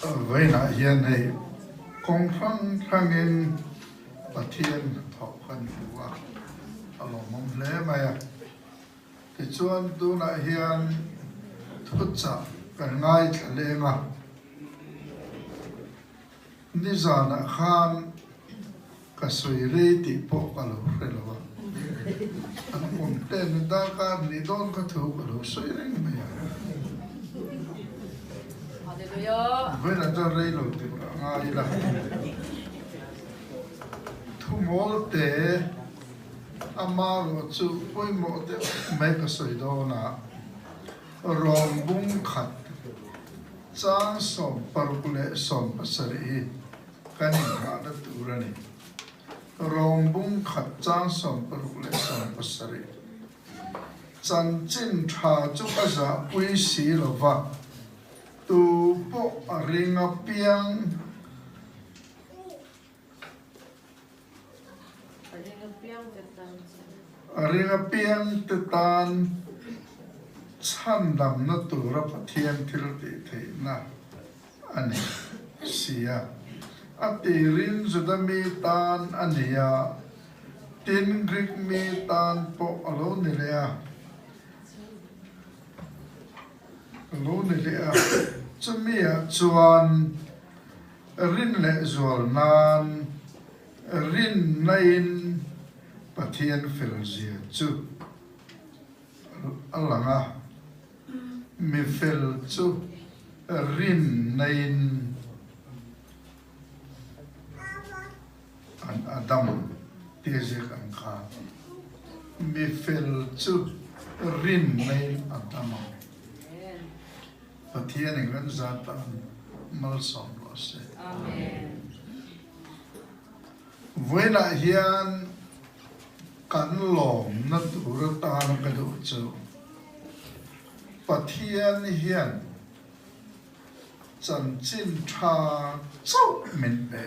với lại hiện nay công phăng thang in và thiên thọ khăn phù à lòng mong lẽ mày thì chuan tu lại hiện thức chả cần ngay trả lệ mà đi ra là khan cả suy rê thì bộ cả lỗ phải là anh muốn tên ta cả đi đón cả thứ cả lỗ suy rê mày với là cho rê lỗ thì ngay là thu mốt để ama lo chu poi mo te mai ka soi do na rom bung khat chang som parkule som pasari kani ha da turani rom bung khat chang som parkule som pasari chan chin tha chu ka za pui si lo va tu po ringa piang ringa piang te tan chan dam na tura pathian thil ti thei na ani sia ati rin zudami tan ania tin grik mi tan po alo ni lea chumia chuan rin le zual nan rin nain pathian felzia chu alanga mi fel chu rin nain an adam tije kan kha mi fel chu rin nain adam pathian ngan zatan mal som lo se amen vela hian kan lom na tur ta na ka do chu pathian hian chan chin tha chau min pe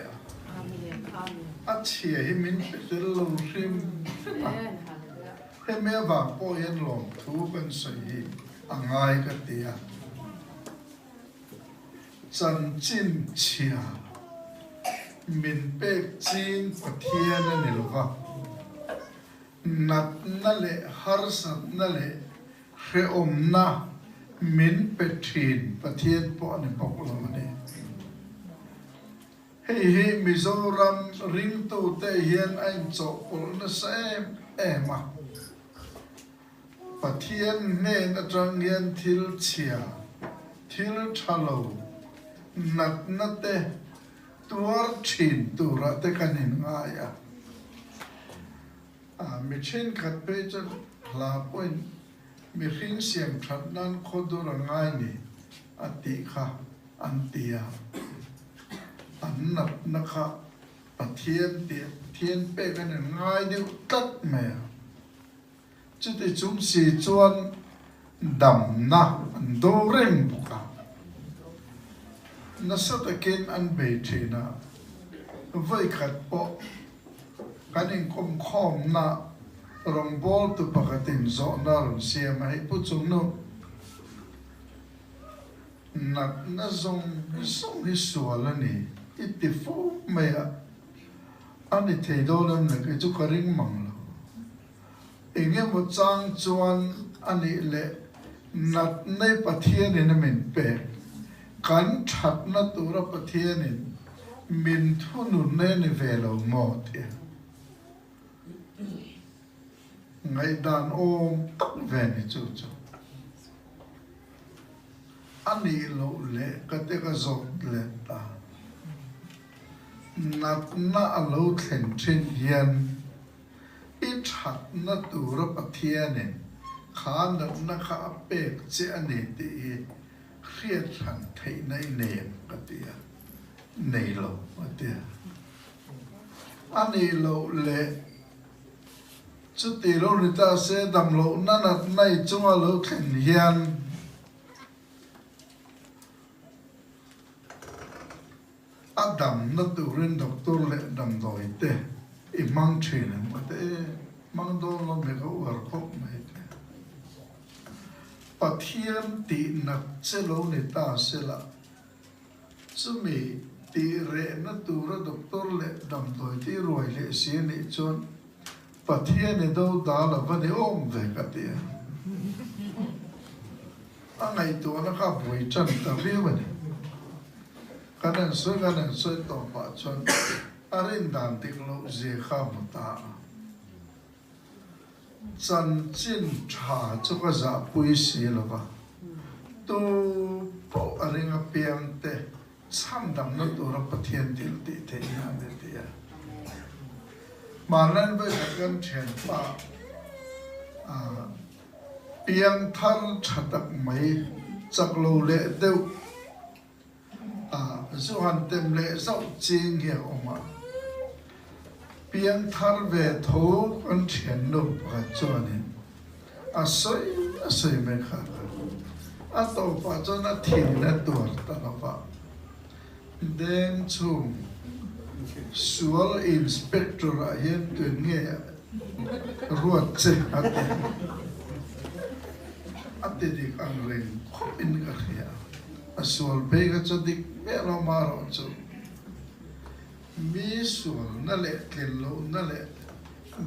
a chia hi min pe lo rim he me va po yen lom thu kan sai angai ka tia chan chin chia min pe chin pathian ni lo va nat na le har sat na le re om na min petrin pathian po ni pok lo ne hei mizoram ring to te hian ain cho pol na sem ema pathian ne na trang hian thil chia thil thalo nat na te tuar thin tura te kanin ngaya mi chen khat pe chan la point mi hring siam that nan khodur ngai ni ati kha antia annat na kha pathian ti thiên pe kan ngai de tat me chu te chung si chuan dam na do rem buka na sa takin an be thina vai khat po kanin khom na rong bol tu pakatin zo na ron siam hai pu chung no na zong hi suala ni itifu me ani thei do lam na ke chu karing mang lo enge mo chang chuan ani le nat nei pathian in min pe kan that na tura pathian in min thunu ne ni velo mo te ngày đàn ôm tóc về này chú anh đi lộ lệ cái tê cái giọt lệ ta nát na lâu thèn trên hiền ít hạt na tu ra pathian nên khá nát na khá bẹt chế anh ấy thì khiết hẳn thấy này nệm cái tia này lộ cái tia anh đi lộ lệ chú tỷ lô người ta sẽ đầm lộ nát này chung là lỗ thèn hiền Adam na turin doctor le dam doi te I mang chine ma te mang do lo me go war khop mai te pathian ti na che lo ni ta se la chú mi tì rệ nó tù ra doctor lệ đầm tuổi tì rồi lệ xế nị chôn bà thiên này đâu đó là vấn đề ôm về cả tiền ngày tuổi nó khá bùi chân ta biết vậy cái này xoay tổ bà chôn rin đàn tích lộ dễ khá một ta chân chín trả cho cái giá bùi xí là bà tu bộ rin ngà biang tê chăm đầm nó tù ra bà thiêntil tì thế nha nè tì à mà nên với các con chèn bà biang thân chặt đặc mấy chắc lâu lệ đều dù hành tìm lệ dạo chiên hiểu mà biang thân về thố con chèn nộp và cho nên xoay mấy khác tổ bà cho nó thịnh nó tuột ta nó vào đến chung Sual inspector ayan tuyên nghe ruột chế ate dik ang ring in ka kaya sual pega cho dik mero maro cho mi sual na le ken lo na le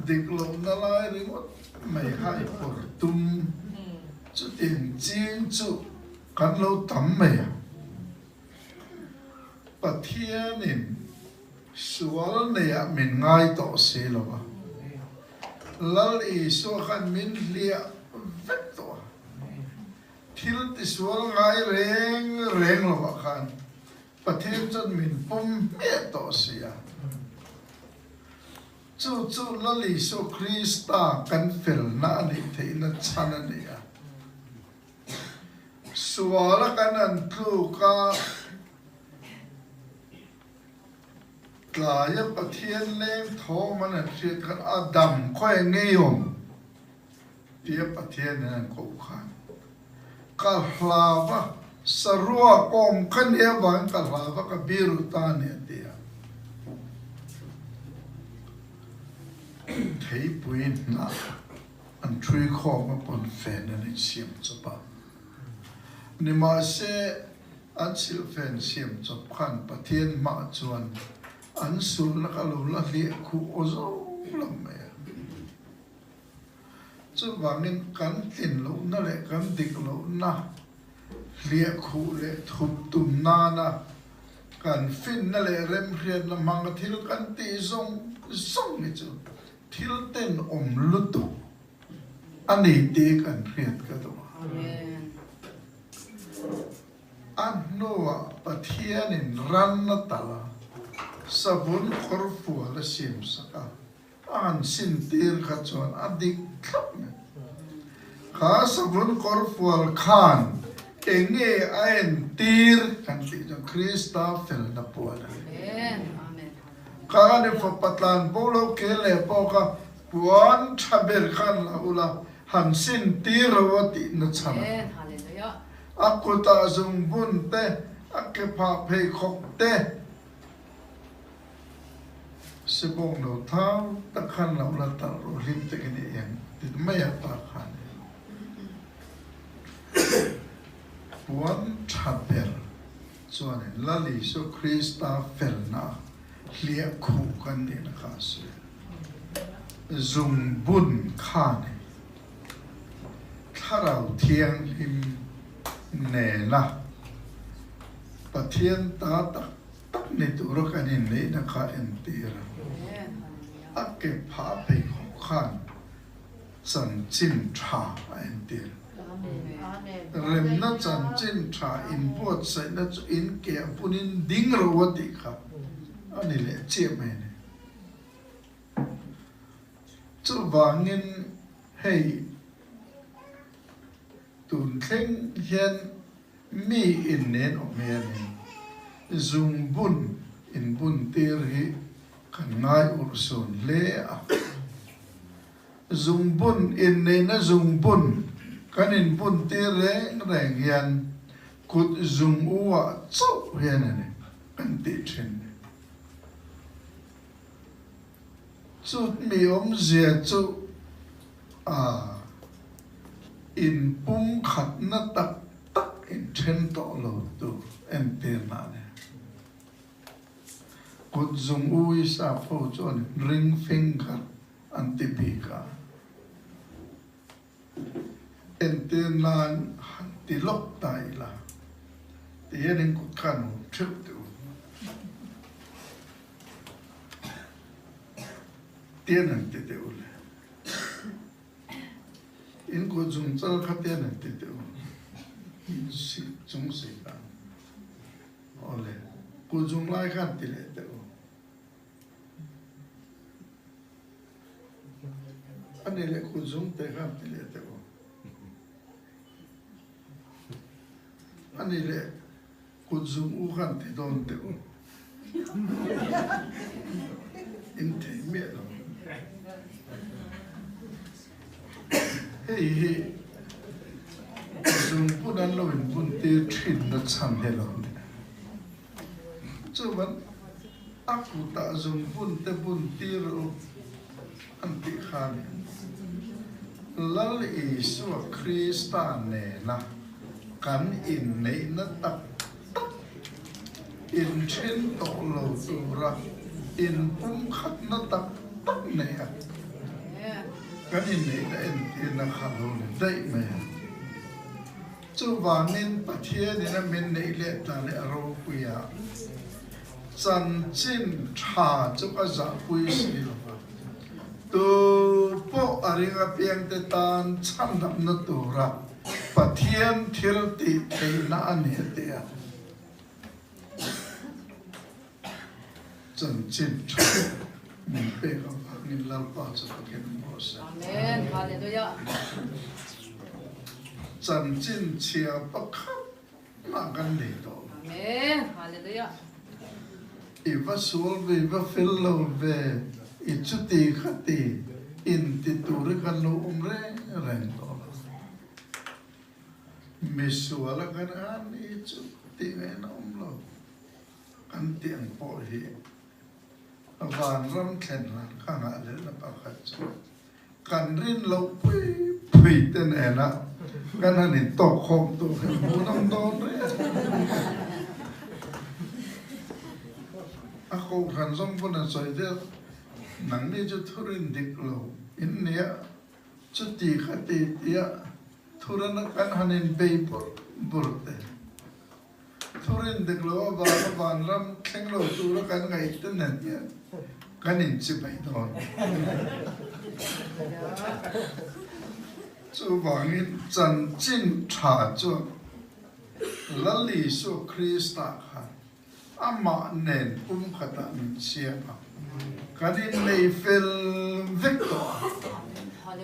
dik lo na lai rimot mai hai por tum cho tiền chiên chu kan lo tam mai pa thiên in sual này mình ngay tổ xí lo ba, lal ý số khăn mình lia vét tổ, thiếu thì sual ngay reng lo ba khăn, bắt thêm chân mình bom mẹ tổ xí à, chú lal ý số Krista căn phèn na đi thấy nó chăn này à, sual căn ăn thu ca là một cái thiên lên thô mà nó sẽ cái Adam khoe nghe không, thì một cái thiên này cũng khăn, cái lava sarua com cái này bằng cái lava cái biru ta này đi, thấy bùi na, anh chui khó mà còn phèn này xiêm cho bà, nhưng mà sẽ anh chịu phèn xiêm cho khăn một thiên mà chuan anh xuân là cái lối là liệt khu ô dâu lắm mẹ, chứ vào nên cắn tiền lỗ nó lại cắn địch lỗ na, liệt khu lại thụt tùm na na, cắn phim nó lại rem riết là mang cái thiếu cắn tì sông như chứ, thiếu tên lút tụ, anh ấy tì cắn riết cái đó, anh nói bà thiên nên ran nó tala sabun korfu la sim saka an sintir khachuan adik khap me kha sabun korfu khan enge ain tir kan ti jo Krista fel na puala amen ka ne fa patlan bolo kele poka puan thaber khan la ula han sin tir rawati na chana hallelujah akuta zung bun te akepha phei khok te sẽ bông đầu tháo tất khăn lão là tạo rồi liên tục cái này em thì mấy ở ta khăn buồn chặt bèr cho nên là lý số Krista phèn na liệt khu cái này là khá sự dùng bún khăn thà đầu thiên him nè na và thiên ta tắc này tụi nó cái này là khá êm tìa cái phá bề khó khăn chân chính trả anh tiền rem nó chân chính trả in bột sẽ nó in kẻ phụ in đinh rồi đi khắp anh ấy lại chia mày này chú vàng in hay tuần khen hiện mi in nền ở miền dùng bún in bún tiệt kan ngai ursun le a dùng bún in ne na dùng bún kan in bún te reng hian kut dùng uwa chau hian ne kan ti thin chu mi zia chu in pum khat na tak in chen to lo tu en te na ne cột dùng ui sa phô chọn ring finger antipika enten lan ti lok tai la ti yen cột khăn trip tu tiền anh ti tu le in cột dùng chal khát tiền anh ti tu si chung si ta ole cột dùng lai khát ti le tu anh ấy lại cột dùng te khát ti le tu anh ấy lại cột dùng u khát ti don tu in thế miệt rồi hey dùng bún ăn lâu bún tiêu chín nó chăm hết rồi chứ vẫn ác cụ ta dùng bún tiêu rồi ăn tị khan lal Isu Krista này na cắn in này nó tập in trên tổ lầu tu ra in bún khát nó tập này à cái này đã in là khá lâu đấy mà chú vàng nên bắt hiện nên là mình này lệ ta lệ rau quỳ à chân chín trà chú cái giả quỳ xí tu bộ ở đây cái biếng tê tan chăm đậm nó tu ra bắt hiện thiệt tị thấy na anh hết đấy chân chín trà mình bé không mình làm bao giờ cái món gì Amen, Hallelujah. chân chín chia bắc mà gần đây đó Amen, Hallelujah. Iva suol về Iva fellow về itu ti khati in ti tur kan lo umre ren đó misuala kan an itu ti ngai na lo kan tiang po hi van ram khen lan khang a le la pa khat kan rin lo pui ten ena kan ani to khom tu mu nam don re ako kan som pun an soi de nang ni chu thurin dik lo in nia chu ti khati tia thuran kan hanin be bur te thurin dik lo ba van ram kheng lo tu ra kan ngai ten nan ya kan in chi bai don chu wangin chan chin tha chu lal Isu Krista kha ama nen khata min sia pa kanin nei fel vector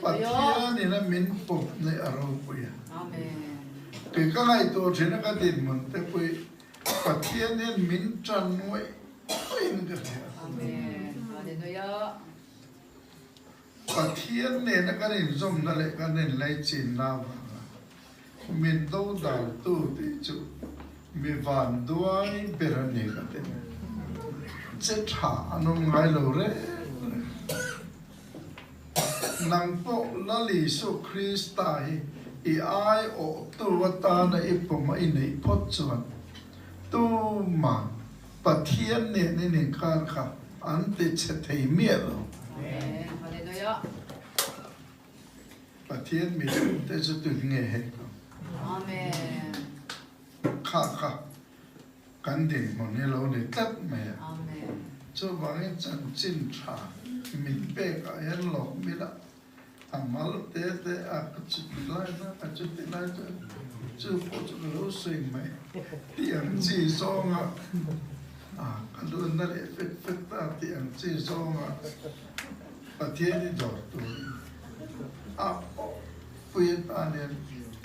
patia ni na min pop ne aro puya Amen. ke ka ngai to thena ka din mon te pui patia ne min chan noi in ka Amen. Hallelujah. patia ne na ka rin zom na le ka nen lai chin na wa min do dal tu ti chu mi van duai berani ka te che tha anong ngai lo re nang po lal Isu Krista i ai o tu wata na ipoma i nei pot chuan tu ma pathian ne ne ne kan kha an te che thei mie lo Amen. Hallelujah. pathian mi te chu tu nge he Amen. kha kha kan din mo ne lo ne tat me Amen. chu wang chan chin tha min pe ka yan lo mi la amal te a chu lai na a chu ti lai chu po chu lo sing mai tiang chi song a kan do na le fet ta tiang chi song a pathian ni do tu a pui ta ne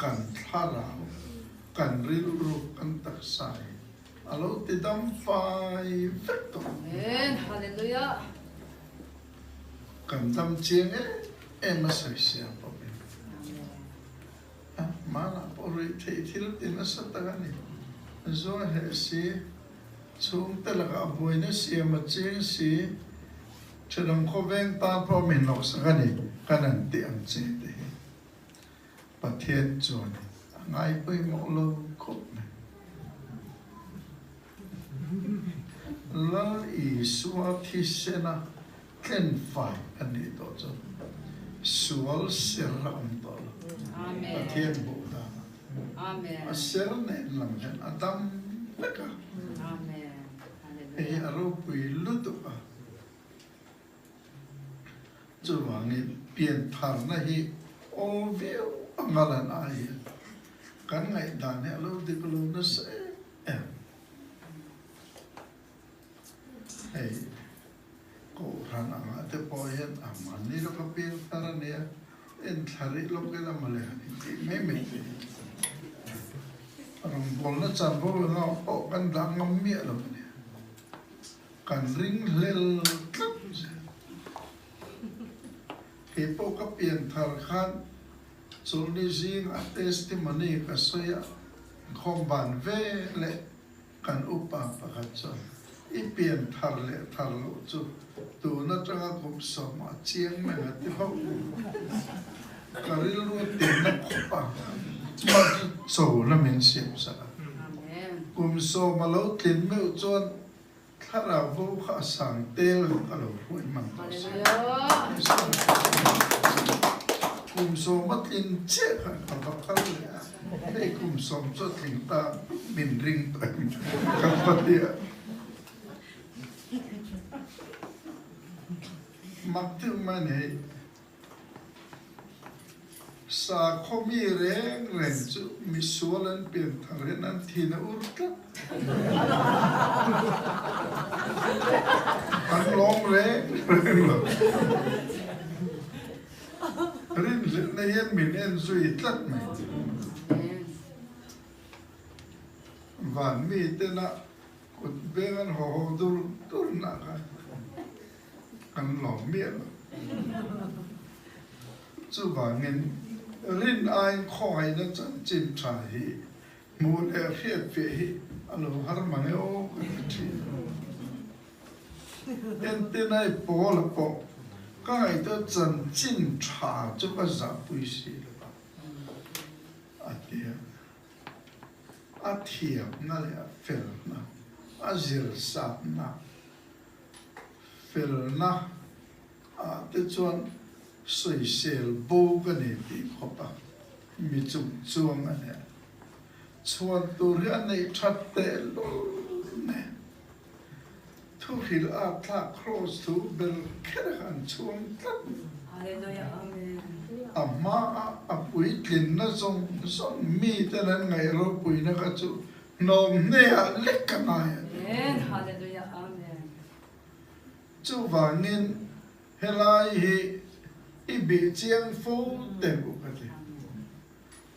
kan tha ra kan ril ru kan tak sai alo ti dam fai fet to Amen. Hallelujah. kan dam chiang em mà soi xiang po be ma la po ri thei thil tin na sa ta ni zo he si chung te la ga boi na si ma ching si chadang kho veng ta pro min nok sa ga ni kanan ti ang che te pathian chuan ngai pui mo lo khop lal อีสัวที่เสนาเล่นไฟอันนี้ตัวจ้ะสัวเสียรังตัวประเทศโบราณเสียเนี่ยหลังจากอดัมเล็กอะไอ้อารมณ์ปุยลุตุอะจะว่างี้เปลี่ยนทางนะฮีโอเวลงาลันไอกันไงด่านเนี่ยเราดิกลูนัสเอ็มไอ้กูรันอ่ะแต่พอเห็นอ่ะมันนี่เราก็เปลี่ยนทางเนี่ยเอ็นทาริลงกันละมาเลยไม่เราบอกแล้วจำพวกเราออกกันดังงเมียเราเนี่ยกันริงเลลครับเฮ้พวกก็เปลี่ยนทางคันส่วนนี้สิ่งอัตเตสติมันนี่ก็สวยของบ้านเวเล่กันอุปปักจันอีเปลี่ยนทางเล่ทางลุจุตัวนั่นจะก็กุมสมาเชียงใหม่ที่เขาการิรู้ติดนักขบมาโซ่ละมินเสียงสักกุมโซ่มาแล้วติดไม่จนถ้าเราผู้ข้าสั่งเตลก็เราพูดมันกุมโซ่มาติดเชื่อกันเขาเขาเลยให้กุมโซ่จะถึงตาบินริงตัวกันปะเดียมักถึงมันเองสาคมีแรงจุมีส่วนเปลี่ยนทางเรนันทีน่าอุรกัอันลองแรงหรอรินในยันมินเอ็นสุยตัดไหมวันมีเตนะกุดเบงันหอดูนักกันหลอมเมียจู่บางเงินรินไอคอยนั่นจันจิมชายมูลเรียบเฟียอันนู้ฮาร์มันโอ้ทีเอ็นเตนไอโปละโปก็ไอตัวจันจิมชาจุกจับปุยสีเลยปะอาเทียนั่นแหละเฟลนะอาจิลสับนะเฟลนะแต่จวนสวยเซลโบกันนี่ดีขบะมีจุดจวงอันเนี่ยชวนตัวเรื่องในชัดเตลเนี่ยทุกหิลอาทาครอสทูเบลแค่กันชวนกันอามาอาปุยกินนะส่งมีแต่นั้นไงเราปุยนะก็จูนมเนี่ยเล็กกันหน่อยจูว่างินเฮลายฮีอีบีเจียงฟูเต็มอุกติ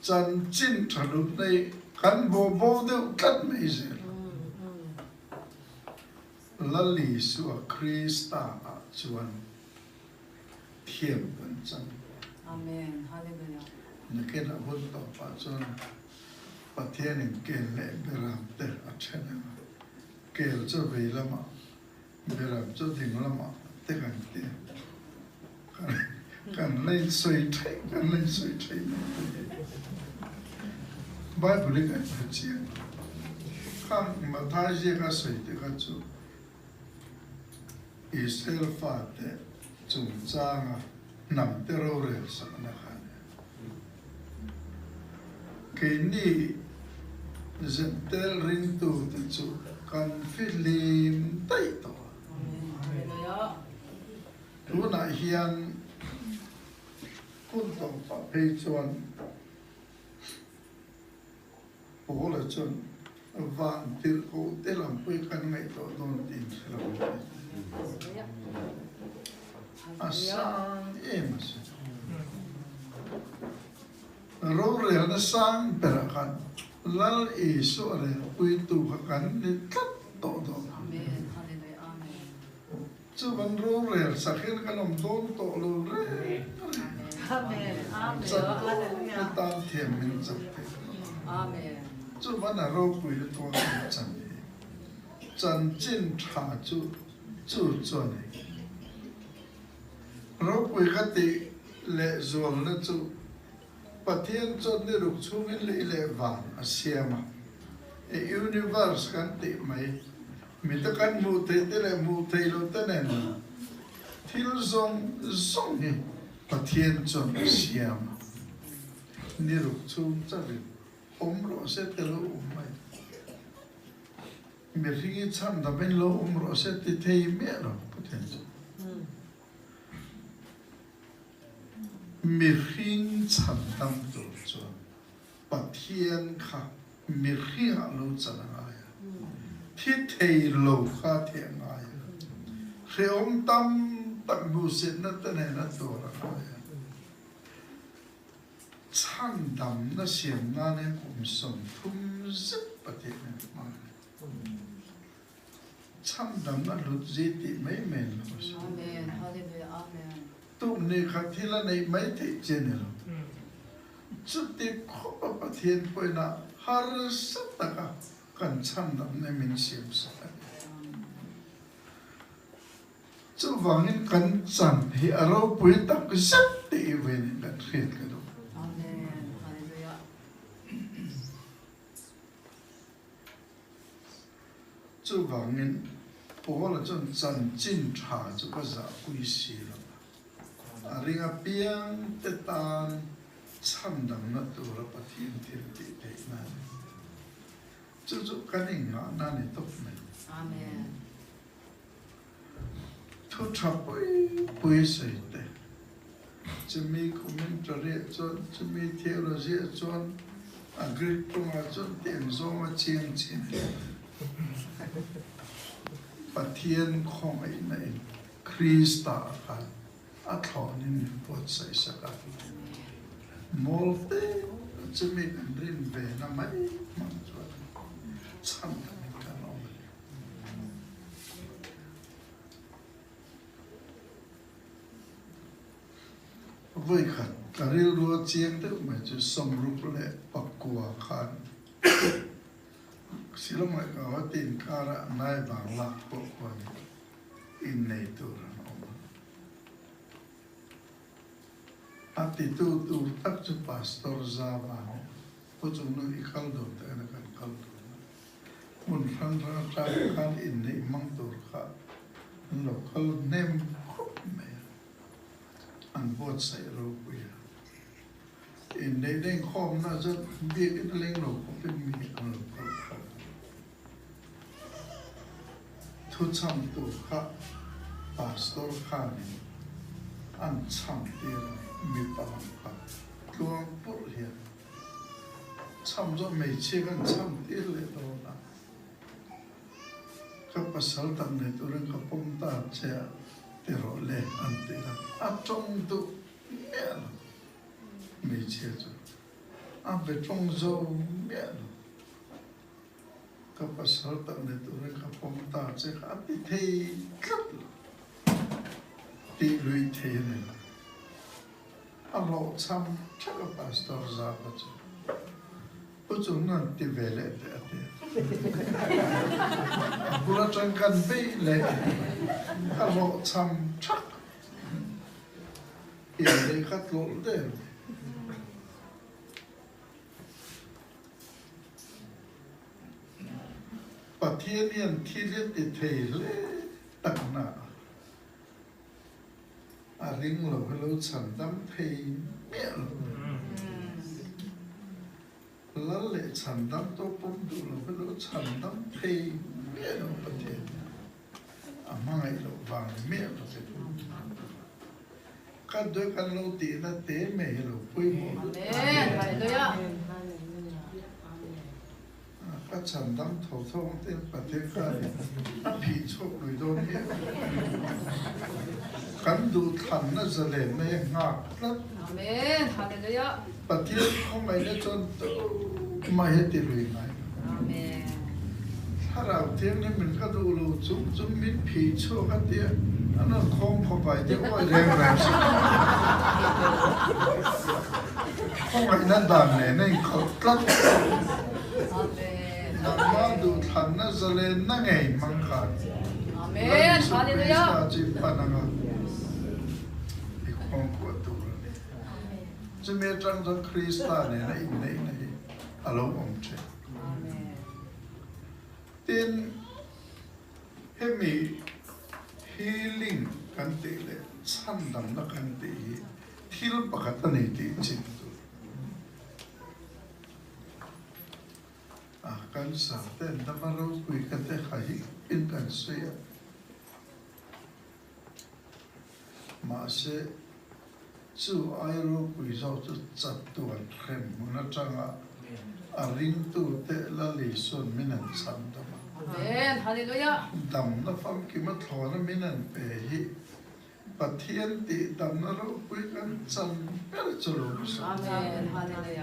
จันจินทะลุในกันโบเดกัดไม่เจลลีสัวคริสตาจวนเทียมกันจังอาเมนฮาเลลูยานึกว่าหุ่นต่อไปจนประเทศนี้เกลเล่เบรามเตอร์อัจฉริยะเกลจะเวลมาเบรามจะถึงละมาเตกันเตียกันเล่นสวยใช่กันเล่นสวยใช่ไบเบิลก็พูดเชี่ยข้างมาท้ายเจ้าก็สวยแต่ก็จูอิสราเอลฟาเตจุนจางนำเตโรเรลสักนะครับคืนนี้จะเตลรินตูติจูกันฟิลิมไตตัวรู้นะเฮียนคุณต้องปะเพจวนโอ้ละจนวันที่เขาเตลัมปุยกันไงตัวโดนดินเราอาสังมาสิเราเรียนสังเปรกันแล้วอีสุเรียปุยตัวกันนี่ตัดตัวจูบันรู้เรียนสักแค่กันลมโดนโตรู้เรียนจับตัวตามเทียมมันจับจูบันเราคุยตัวกันจันจินชาจูจวนเราคุยกันติเละจวนนะจูปะเทียนจนได้รุกชูวินเละวันอาเซียมายูนิเวอร์สกันติไหม mi ta kan mu te te le mu te lo te ne na thil zong ni pathian chon siam ni ru chu cha ri ro se te lo mai mi ri chan da ben lo ro se te te me ro pathian mi ri chan dam tu chu pathian kha mi ri a lo cha na ya thi thei lo kha the nga ya Reom tam tak busit na tanay na tora kaya. Chang dam na siyang nga na umsom tum zip pati na mga. Chang dam na lutziti may men lo siya. Amen. Hallelujah. Amen. Tum ni katila na may te general. Chuti ko pa patiyan po na harasat na ka kan chang dam na min siyam sa kanya. Chu wangin kan chan hi aro pui tak zat ti ven kan khit ka do. Amen. Hallelujah. Chu wangin po la chon chan chin tha chu ka za pui si la. Aringa piang te tan chan dam na tu ra pathin ti te na. Chu kaning na ni tok me. Amen. Thu thap pui sai te. Chumi commentary chon chumi theology chon agri tunga chon tem zo ma chen chen. Pathian khong ai nei Krista ka athon in pot sai saka. Molte chumi rin ve na mai mang chon. Cham ka no. Với khát cả riêu đua chiên tức mà chú sông rút lệ bạc quả khăn xí lắm lại có tiền ca ra nai vàng lạc bộ quần in này tu ra nó ati tu tak chú pastor ra vào có chúng nó đi khăn đồ tới nó cần khăn đồ muốn khăn ra ra khăn in này mang tu khá nó khăn nem khúc mẹ ăn bột say rau quỳ, in đây đây khom na rất biết cái lên nổ cũng phải mi ăn lẩu khá, thu chăm tu khá, pastor khá này, ăn chăm tiền mi palang khá, luang bút hiền, chăm cho mấy chiếc ăn chăm tiền lệ đó na, các pasal tam này tôi đang có phong ta chơi pero le antera atong do mel me chezo a betong zo mel ka pasal ta ne tu re ka pom ta che ka ti thei khat ti lui thei ne a lo cham cha ka pastor za ba chu o chu na ti vele te ate bula chang kan be le a lo cham chắc hiện đây khát lỗ đấy và thiên nhiên thi liên thì thầy lệ tặng nạ à linh lỗ cái lỗ sản đám thầy mẹ lỗ lệ sản đám tô bông đủ lỗ cái lỗ sản đám thầy mẹ lỗ bà thiên à mai lỗ vàng mẹ lỗ cái các đứa con lâu tí là tế mẹ lỗ quê mộ Amen. Hallelujah. các sản đám thổ thông tên bà thiên khai phí chốc lùi đô mẹ cắn đủ thẳng nó giờ lệ mẹ ngạc lắm Amen. Hallelujah. bà thiên không phải nó cho mà hết tiền lùi này Amen.ถ้าเราเที่ยงนี่มันก็ดูรู้จุ่มมิดผีชั่วกันเดียวอันนั้นคงเข้าไปเดี๋ยวว่าแรงสิคงไอ้นั่นดังเนี่ยนี่เขาตัด Amen. นำมาดูทันน่าจะเล่นนั่งไงมังคัด Amen. Hallelujah. จีบปนังอีกของกวดตัวนี่จะมีจังจังคริสต์เนี่ยในอารมณ์องค์เจ้ Amen. tin ให้มี healing กันตีเลยชั้นดำนักกันตีที่เราประกาศในตีจริงกันสาวแต่ถ้ามาเราคุยกันแต่ใครเป็นกันเสียมาเสียจู่ไอเราคุยเราจะจัดตัวเข้มมันจังอ่ะริงตัวเตละลิส่วนมินันสันดำ 아멘. 할렐루야. ดำนับฟังกิมทอนะมินันเปหิปะเทียนติดำนะเราคุยกันจันเป็นจุลมุส 아멘. 할렐루야.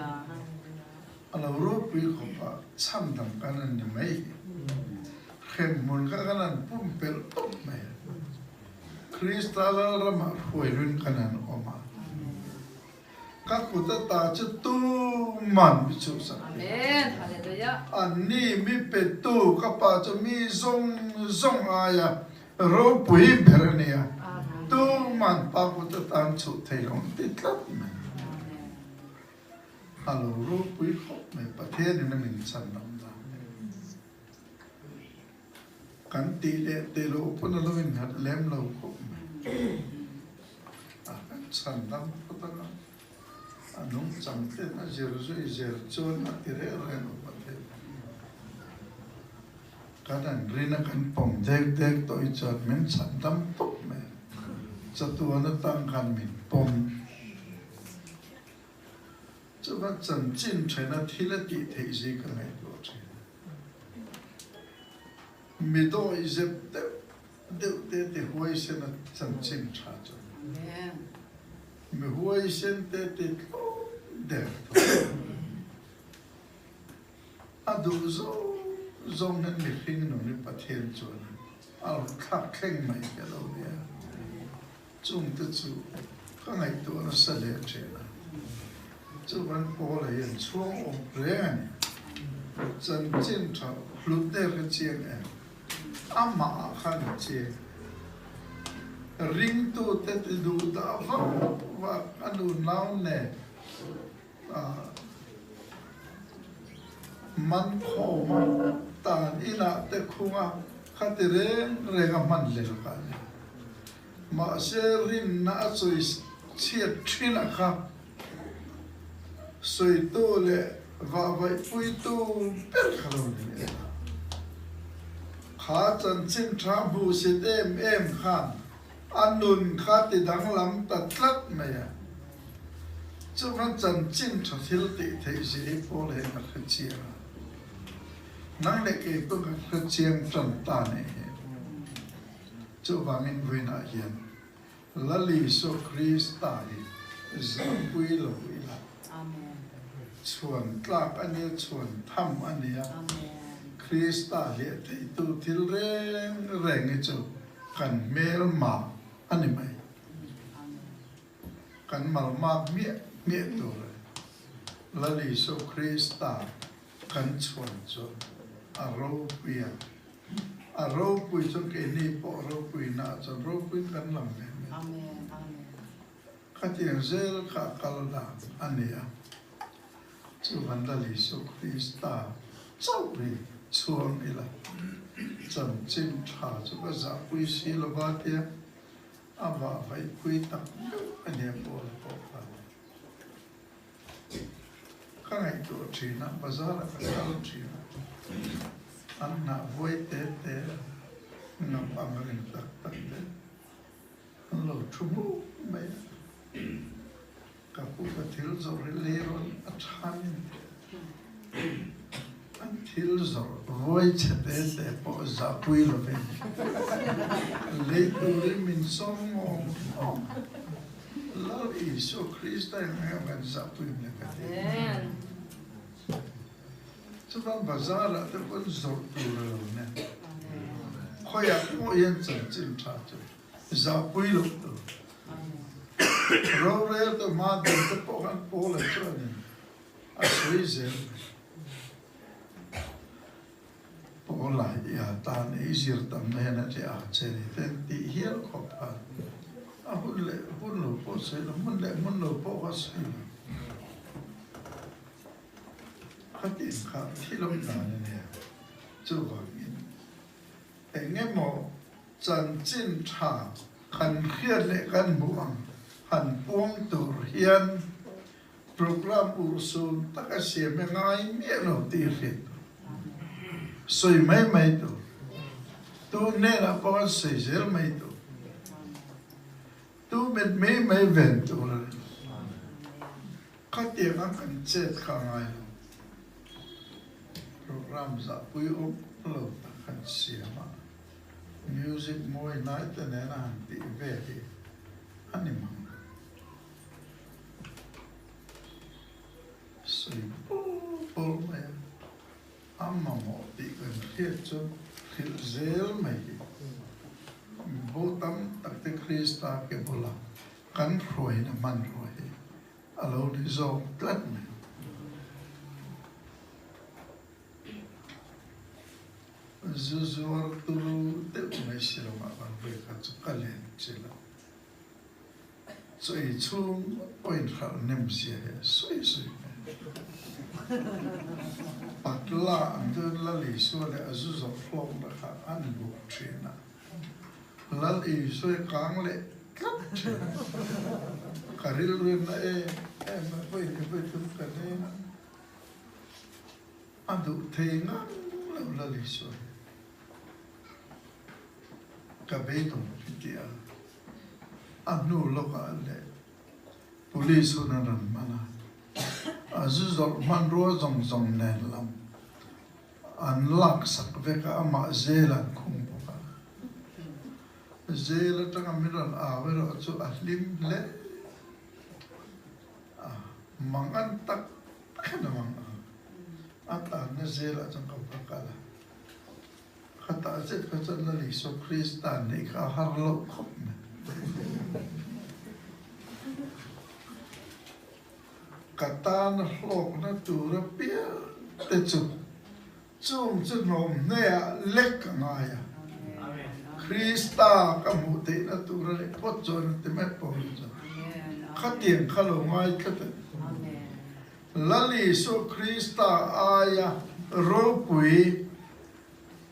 เรารู้คุยของพระช่ำดำกันนั่นยังไม่เข้มมุนกันนั่นปุ่มเปิลปุ่มไม่คริสตัลเรามาหวยรุ่นกันนั่นออกมาก็กุตตาจะตู้มันมิจุสัน 아멘. 할렐루야. อันนี้มีเป็ดตู้ก็ป่าจะมีซงอายะเราปุยเบรเนีย 아멘. ตู้มันปากุตตานสุดเทียงติดลับมันฮัลโหลเราปุยเขาในประเทศนี้มันมีสันดำกันตีเตโลปุ่นเราเป็นหัดเล่มเราเขาสันดำก็ต้องอันนู้นจำเป็นนะเจอร์จจวนนะที่เรื่องอะไรนู้นประเทศการนั้นเรียนกันผมเด็กตัวอีจัดมันสันดำปุ๊บแม่จะตัวนั้นตั้งกันมินผมจะว่าจันจินใช้นาทีละตีเทสิกันไงตัวเองมีตัวอีเจ็บเด็กหัวอีเซนจันจินชาจัน 아멘. มีหัวอีเซนเด็กเด็กอะดูโซงนั้นมีฟิงหนุ่มในประเทศจวนเอาขับแข่งใหม่กันเราเนี่ยจุ่มตะจูข้างในตัวนั้นเสด็จเจนะจุวันโปเลยยังช่วงอกเรียนจันจินชาวลุดเด็กเจียงเองอามาขันเจียงริงตัวเตติดูดาวว่าอนุนาวเนี่ยมันโคมันตาอีน่าเตคุงะขัดเรงมันเลวกันมาเสรินน่าสวยเชียดชินะคะสวยตัวเลยว่าไว้ปุยตัวเป็นขลุ่นเนี่ยขาจันจินทราบูสิเอ็มขันอันนุนขาติดังลำตัดลัดไหมอ่ะจุดนั้นจันจินทราทิลติเทสิโปเลยนักเชียร์นั่งเล็กเองก็นักเชียร์จันตาเนี่ยจุดว่ามินวินาเฮียนละลิโซคริสตาลีจังกุยลอยละ 아멘. ชวนกลากอันนี้ชวนทำอันนี้ 아멘. คริสตาลีที่ตัวทิลแรงจุกันเมลมาอันนี้ไหม 아멘. กันมาลมาเมียตัวเลยละลิโซคริสตากันชวนจนอารมณ์เปียอารมณ์ปุยจนเกนี่ปออารมณ์ปุยน่าจนอารมณ์ปุยกันหลังเนี่ย 아멘. 아멘. ข้าที่ยังเซลข้ากาลดาอันนี้จูวันละลิโซคริสตาเจ้ารีช่วงนี้ละจันจินชาจุกจะปุยสีลบาเตียอาว่าไปปุยตักอันนี้ปอลปอลข้างในตัวจีน่ะภาษาละภาษาจีน่ะอันน่ะไว้เตะนับอังเรินตักตักเตะอันเราทุ่มไม่กับผู้กทิลจอร์เลี้ยงอัฐานินอันทิลจอร์ไว้เฉดเตะพอจะปุยลงไปเลี้ยงดูมินสมองแล้วอิสุคริสต์ยังไงมันจะปุยเลยกัน 아멘. 这番巴扎了，这不是走路了呢？ 아멘. 好呀，我也真警察就，咋不了都？ 아멘. 然后呢，都妈的都包含包了这呢，啊，所以是，包来呀，但一些当年那些啊，这里等地下可怕，啊，混了不谁了，闷了不个谁了。ข้าติดข้าที่เราด่าเนี่ยเจ้าว่ามินไอ้ nghe mò chân chín thả khăn khiết lệ khăn buông hẳn buông tủ hiên program ursun tất cả xem ngay miệng nó tiêu hết soi mấy tủ tu nên là bao soi dễ mấy tủ tu bên mấy vẹn tủ rồi các tiếng anh cần chết cả ngày program za pui op lo ta kan siama music moi nai ta ne na han ti ve ti ani ma soi po me amma mo ti kan khiet chu khil zel mai bo tam tak te krista ke bola kan roi na man roi alo di zo tlat me zuzuar tulu te mai sila ma ban ve ka chu kalen chila soi chung point khal nem sia soi patla andun la li so le azuzo flong da kha an bu trina la li so kang le klap karil ren na ma voi tu ka ne na adu thenga la li so Kabeto pitia anu loka le police honaran mana azuzor manro zong nen lam anlak sak veka ama zela kumpuka zela tanga miran awero chu ahlim le mangan tak kana manga ata na zela chang kapakala kata aset kata lali so Kristan ni ka harlo khop me kata na hlok na tura pia te chu chung chu nom ne lek nga ya Krista ka mu te na tura le pot chon te me po chu khatien khalo ngai khate lali so Krista aya ro pui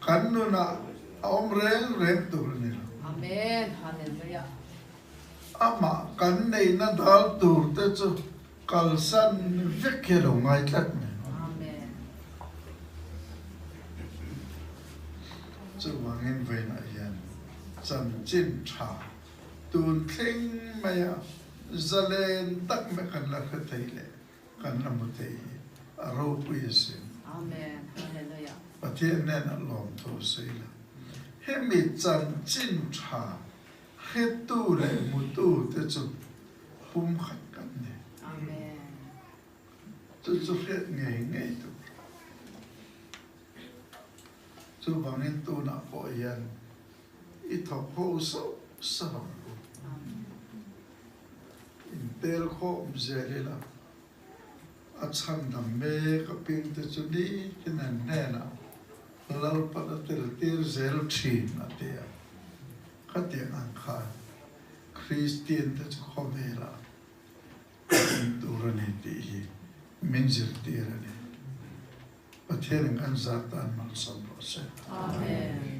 Kanuna omreng rem turni. Amen. Hallelujah. Ama kan nei na dal tur te chu kalsan vekelo ngai tlat me. Amen. Chu wangin ve na yan. Chan chin tha. Tun thing maya zalen tak me kan la khateile. Kan na mutei. Aro puisin. Amen. Hallelujah. Patien nen alom to seila hemi chan chin tha hetu le mutu te chu pum khat kan ne Amen. chu het ngai tu chu bangin tu na po yan I thok ho so sa in tel kho mzelela achan dam me ka ping te chu ni kinan ne na lal pa tir zel thi na te khate an kha Christian te chu khomela durani ti minjir tirani pathen an zatan mal sam se Amen.